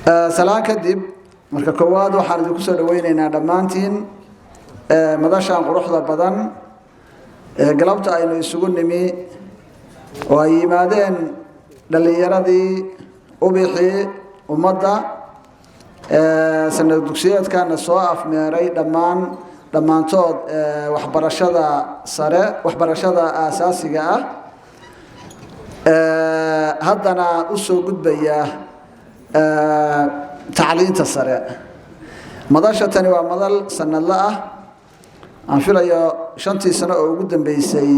salaan kadib marka koowaad waxaan idinku soo dhaweynaynaa dhammaantiin madashan quruxda badan galabta aynu isugu nimi oo ay yimaadeen dhalinyaradii ubixii ummadda sanad dugsiyeedkana soo afmeeray dhammaantood waxbarashada sare waxbarashada aasaasiga ah haddana u soo gudbaya tacliinta sare madasha tani waa madal sanadla ah aan filayo 5 sano oo ugu dambeysay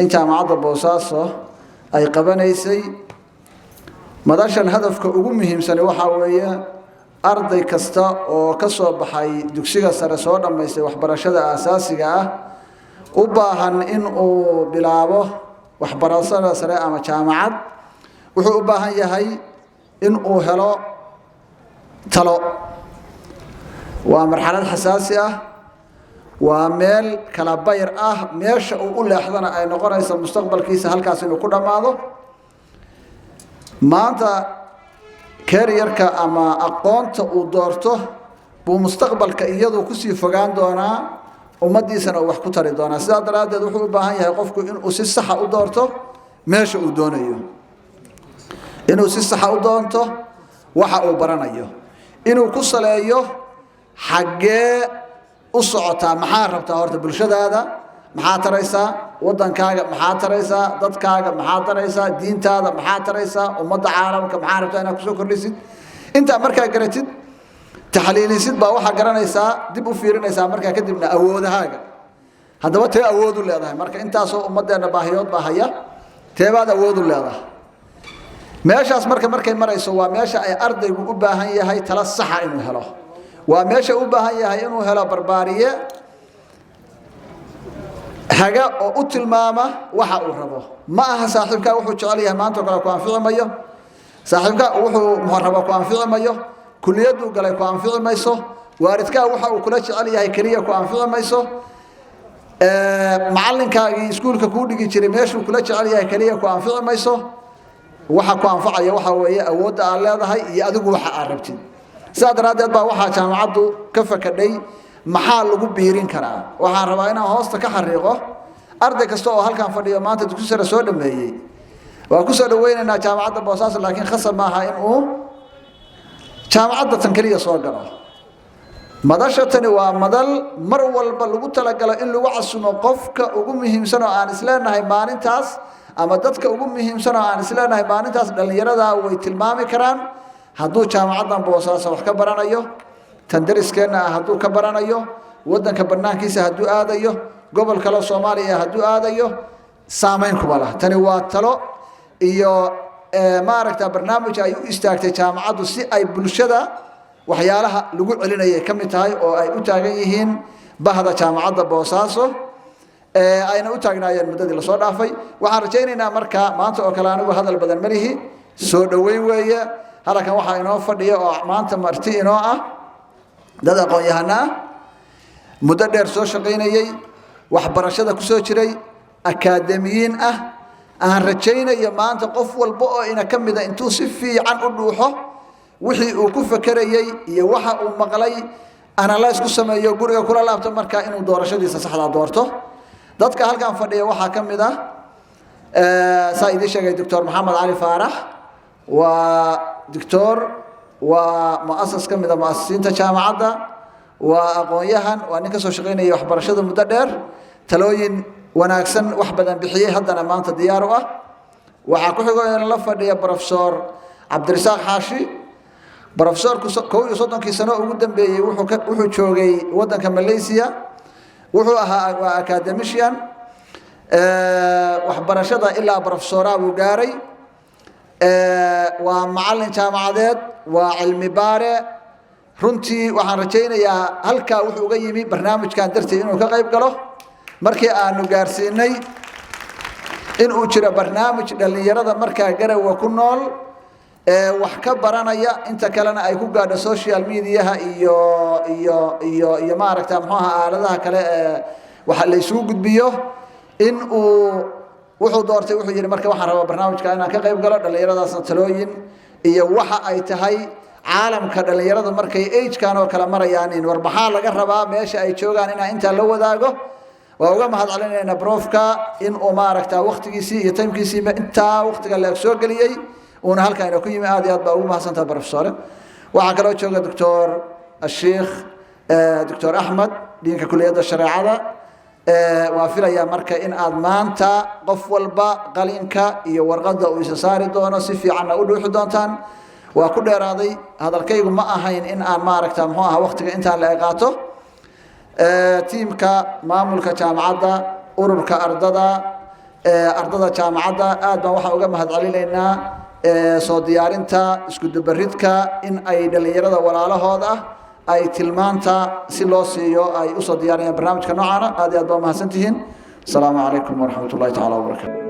in jaamacadda Boosaaso ay qabanaysay madashan hadafka ugu muhiimsan waxa weeye arday kasta oo ka soo baxay dugsiga sare soo dhameystay waxbarashada aasaasiga ah u baahan in uu bilaabo waxbarashada sare ama jaamacad wuxuu u baahan yahay in uu helo talo waa marxalad xasaasi ah waa meel kala bayr ah meesha uu u leexdana ay noqonayso mustaqbalkiisa halkaas inuu ku dhamaado maanta career-ka ama aqoonta uu doorto buu mustaqbalka iyadoo ku sii fogaan doonaa ummadiisana wax ku tari doonaa sidaa daraadeed wuxuu u baahan yahay qofku inuu si sax ah u doorto meesha uu doonayo inuu si sax ah u doonto waxa uu baranayo inuu ku saleeyo xagee u socotaa maxaa rabtaa horta bulshadaada maxaa taraysaa wadankaaga maxaa taraysaa dadkaaga maxaa taraysaa diintaada maxaa taraysaa ummadda caalamka maxaa rabtaa inaad ku soo kordhisid inta markaa garatid taxliilisid baa waxa garanaysaa dib u fiirinaysaa markaa kadibna awoodahaaga haddaba tee awood u leedahay marka intaasoo ummadeena baahiyood baa haya teebaad awood u leedahay meeshaas markay marayso waa meesha ay ardaygu u baahan yahay tala sax ah inuu helo waa meesha u baahan yahay inuu helo barbaariye haga oo u tilmaama waxa uu rabo ma aha saaxiibka wuxuu jecel yahay maanta kale ku anfici mayo saaxiibka wuxuu muharraba ku anfici mayo kulliyadu galay ku anfici mayso waaridka waxa uu kula jecel yahay kaliya ku anfici mayso macallinkaagii iskuulka ku dhigi jiray meeshuu kula jecel yahay kaliya ku anfici mayso waxa ku anfacaya waxa weeye awoodda aad leedahay iyo adigu waxa aad rabtid sidaa daraadeed baa waxaa jaamacaddu ka fakadhay maxaa lagu biirin karaa waxaan rabaa inaan hoosta ka xariiqo arday kasta oo halkan fadhiyo maanta dugsi sare soo dhameeyay waa ku soo dhaweynaynaa jaamacadda Boosaaso laakiin khasab maaha in uu jaamacadda tan kaliya soo galo madasha tani waa madal mar walba lagu talagalo in lagu casumo qofka ugu muhiimsan oo aan isleenahay maalintaas ama dadka ugu muhiimsan oo aan isleenahay maalintaas dhalinyarada way tilmaami karaan hadduu jaamacaddan Boosaaso wax ka baranayo tan dariskeena hadduu ka baranayo wadanka banaankiisa hadduu aadayo gobol kale Soomaaliya hadduu aadayo saameyn ku walaha tani waa talo iyo maaragta barnaamij ay u istaagtay jaamacaddu si ay bulshada waxyaalaha lagu celinayay kamid tahay oo ay u taagan yihiin bahda jaamacadda Boosaaso ayna u taagnaayeen muddadii la soo dhaafay waxaan rajaynaynaa marka maanta oo kale anigu hadal badan marihi soo dhaweyn weeye halkan waxa inoo fadhiyo oo maanta marti inoo ah dad aqoon-yahana muddo dheer soo shaqaynayay waxbarashada ku soo jiray akaademiyiin ah aan rajaynayo maanta qof walba oo ina kamida intuu si fiican u dhuuxo wixii uu ku fakarayay iyo waxa uu maqlay analyze ku sameeyo guriga kula laabto marka inuu doorashadiisa saxda doorto dadka halkan fadhiya waxa kamida saayidi sheegay Dr. Maxamed Ali Faarax waa دكتور ومؤسس كميدا مؤسسين جامعة وأقوياهن وأنك سو شقيني وحبرشة مددر تلوين وناكسن وحبدا بحيه هدنا ما أنت دياره وحكوه يقول لفظ يا بروفيسور عبد الرزاق حاشي بروفيسور كوي صوتن كيسنو قدام بي وحو شوقي ودن كماليزيا وحو أكاديميشيان وحبرشة إلا بروفيسورا وقاري ومعلم جامعات وعلمي بارع runtii waxaan rajaynayaa halka wuxuu uga yimi barnaamijkan dartii inuu ka qayb galo markii aanu gaarsiinay in uu jiro barnaamij dhalinyarada markaa Garowe ku nool wax ka baranaya inta kalena ay ku gaadho social media iyo maaragta maxaa aaladaha kale waxa la isugu gudbiyo in uu wuxuu doortay wuxuu yiri marka waxaan rabaa barnaamijka inaan ka qayb galo dhalinyaradaasna talooyin iyo waxa ay tahay caalamka dhalinyarada markay age-kan oo kala marayaan in warbaxaa laga rabaa meesha ay joogaan in inta la wadaago waa uga mahad celinayna profka in uu maaragta waqtigiisii iyo timekiisii inta waqtiga la soo galiyay una halkaan ku yimi aad iyo aad baa ugu mahadsantahay professor waxa kale oo jooga doctor الشيخ دكتور أحمد دينك كلية الشريعة وافليا مركا إن أضمانتا قف والبا قلينكا يورغدا ويساري دونا سيفي عنا أولو حدونتان وكل راضي هذا الكيغ ما أهين إن أن ماركتا محوها وقتك إنتا لأيقاته تيمكا مامولكا جامعة أوربكا أرددا جامعة آدما وحا أغا هاد علينا soo diyaarinta isku dabaridka in ay dhalinyarada walaalahooda ay tilmaanta si loo siiyo ay u soo diyaariyaan barnaamijka noocan aad iyo aad baa mahadsantihiin. Assalaamu calaykum wa rahmatullahi ta'ala wa barakatuh.